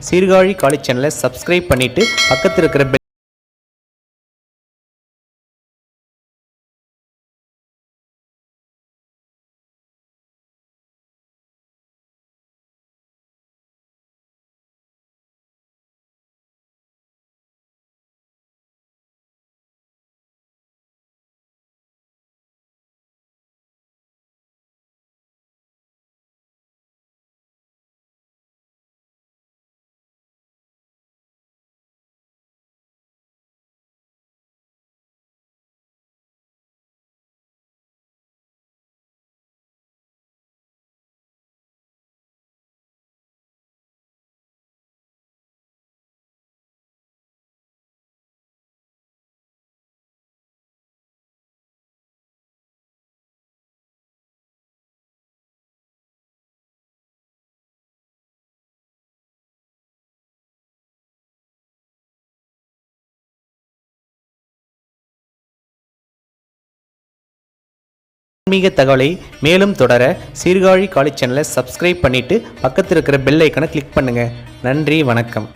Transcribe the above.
Sirkazhi college சேனலை subscribe பண்ணிட்டு பக்கத்தில் இருக்கிற பெல் ஆன்மீக தகவலை மேலும் தொடர சீர்காழி காலேஜ் சேனலை சப்ஸ்கிரைப் பண்ணிட்டு பக்கத்தில் இருக்கிற பெல் ஐக்கனை கிளிக் பண்ணுங்க. நன்றி, வணக்கம்.